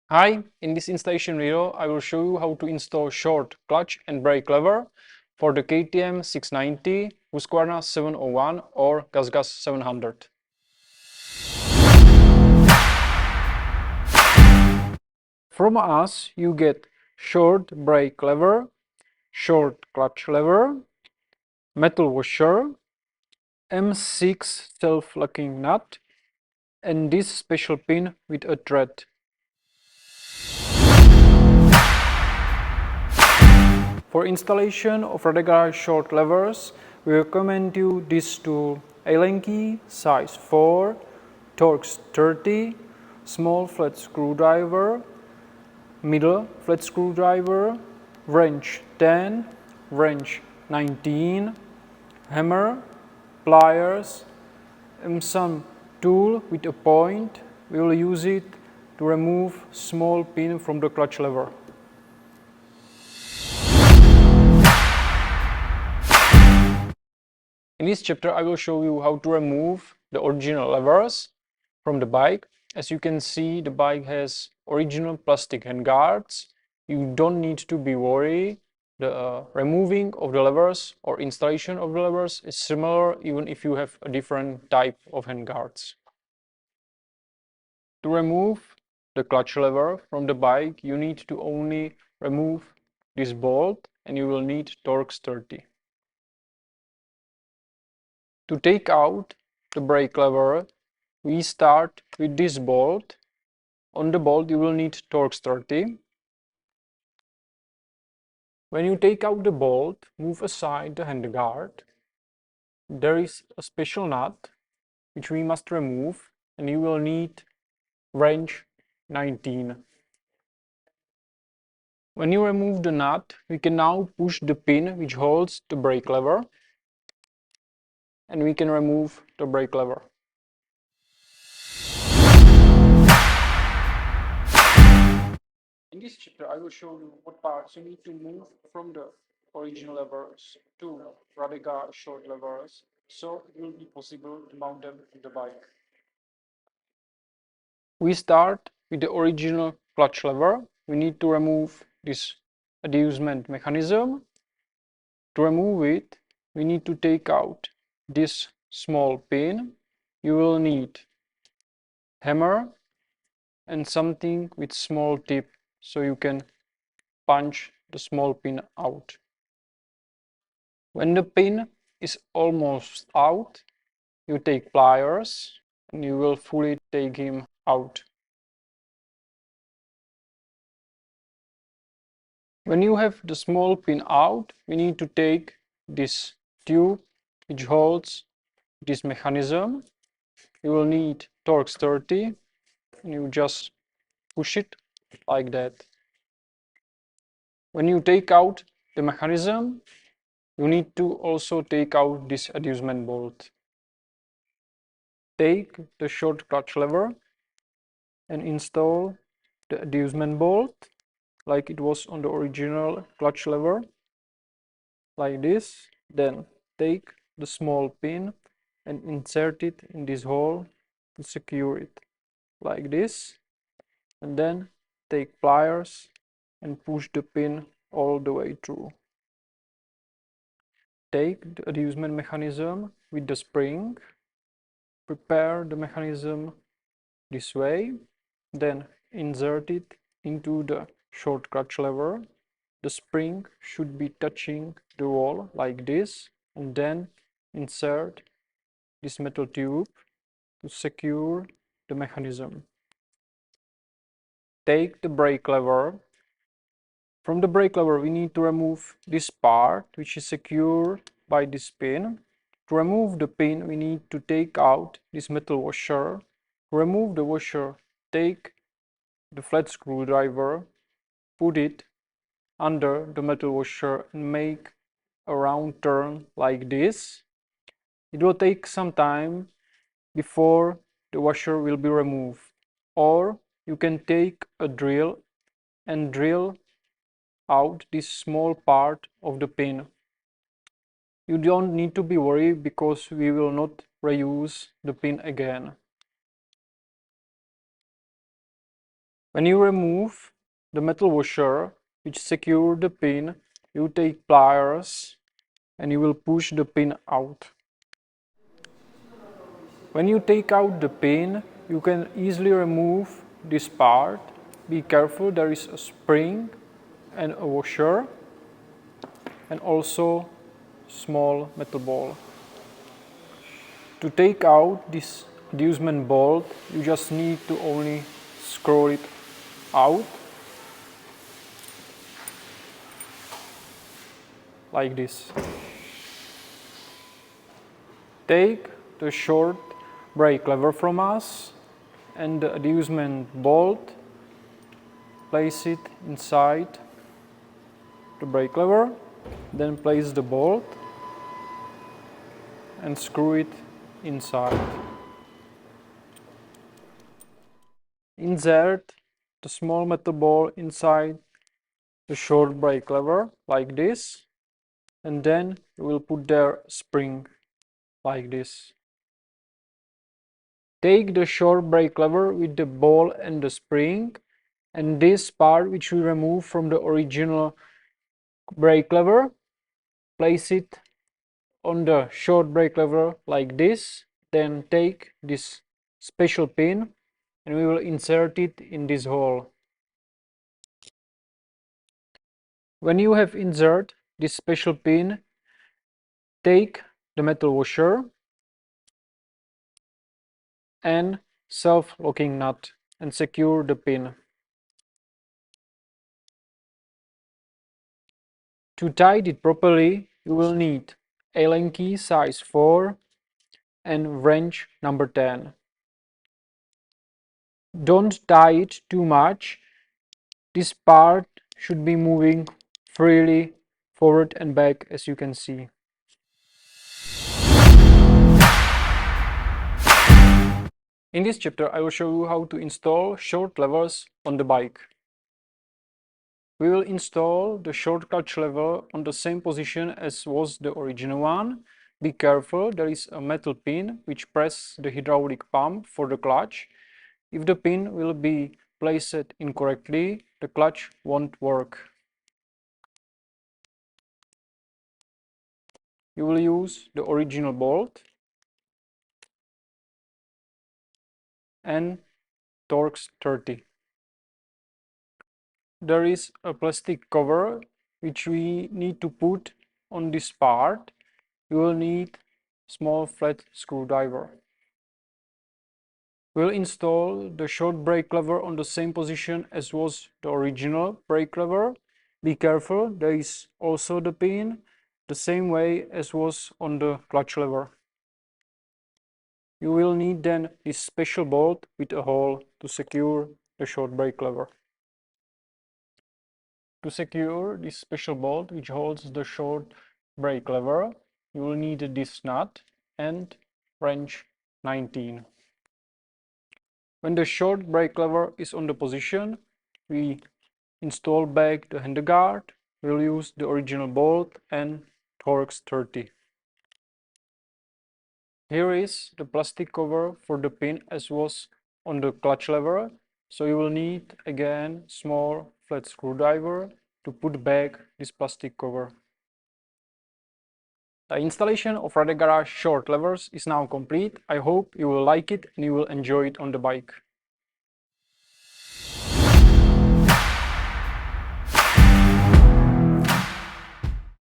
Hi, in this installation video I will show you how to install short clutch and brake lever for the KTM 690, Husqvarna 701 or GASGAS 700. From us you get short brake lever, short clutch lever, metal washer, M6 self-locking nut and this special pin with a thread. For installation of RADE short levers, we recommend you this tool: Allen key size 4, Torx 30, small flat screwdriver, middle flat screwdriver, wrench 10, wrench 19, hammer, pliers, and some tool with a point. We will use it to remove small pin from the clutch lever. In this chapter I will show you how to remove the original levers from the bike. As you can see, the bike has original plastic handguards. You don't need to be worried. The removing of the levers or installation of the levers is similar even if you have a different type of handguards. To remove the clutch lever from the bike, you need to only remove this bolt and you will need Torx 30. To take out the brake lever, we start with this bolt. On the bolt you will need Torx 30. When you take out the bolt, move aside the handguard. There is a special nut which we must remove and you will need wrench 19. When you remove the nut, we can now push the pin which holds the brake lever and we can remove the brake lever. In this chapter, I will show you what parts you need to move from the original levers to RADE short levers, so it will be possible to mount them on the bike. We start with the original clutch lever. We need to remove this adjustment mechanism. To remove it, we need to take out this small pin. You will need hammer and something with small tip so you can punch the small pin out. When the pin is almost out, you take pliers and you will fully take him out. When you have the small pin out, we need to take this tube which holds this mechanism. You will need Torx 30 and you just push it like that. When you take out the mechanism, you need to also take out this adjustment bolt. Take the short clutch lever and install the adjustment bolt like it was on the original clutch lever, like this. Then take the small pin and insert it in this hole to secure it, like this. And then take pliers and push the pin all the way through. Take the adjustment mechanism with the spring, prepare the mechanism this way, then insert it into the short clutch lever. The spring should be touching the wall like this, and then insert this metal tube to secure the mechanism. Take the brake lever. From the brake lever we need to remove this part which is secured by this pin. To remove the pin we need to take out this metal washer. To remove the washer, take the flat screwdriver, put it under the metal washer and make a round turn like this. It will take some time before the washer will be removed. Or you can take a drill and drill out this small part of the pin. You don't need to be worried because we will not reuse the pin again. When you remove the metal washer which secures the pin, you take pliers and you will push the pin out. When you take out the pin, you can easily remove this part. Be careful, there is a spring and a washer and also small metal ball. To take out this adjustment bolt, you just need to only screw it out like this. Take the short brake lever from us and the adjustment bolt, place it inside the brake lever, then place the bolt and screw it inside. Insert the small metal ball inside the short brake lever like this, and then you will put their spring like this. Take the short brake lever with the ball and the spring, and this part which we remove from the original brake lever, place it on the short brake lever like this, then take this special pin and we will insert it in this hole. When you have inserted this special pin, take the metal washer and self-locking nut and secure the pin. To tighten it properly, you will need Allen key size 4 and wrench number 10. Don't tie it too much. This part should be moving freely forward and back, as you can see. In this chapter, I will show you how to install short levers on the bike. We will install the short clutch lever on the same position as was the original one. Be careful, there is a metal pin which presses the hydraulic pump for the clutch. If the pin will be placed incorrectly, the clutch won't work. You will use the original bolt and Torx 30. There is a plastic cover which we need to put on this part. You will need small flat screwdriver. We'll install the short brake lever on the same position as was the original brake lever. Be careful, there is also the pin the same way as was on the clutch lever. You will need then this special bolt with a hole to secure the short brake lever. To secure this special bolt which holds the short brake lever, you will need this nut and wrench 19. When the short brake lever is on the position, we install back the handlebar. We'll use the original bolt and Torx 30. Here is the plastic cover for the pin as was on the clutch lever. So you will need again small flat screwdriver to put back this plastic cover. The installation of RADE Garage short levers is now complete. I hope you will like it and you will enjoy it on the bike.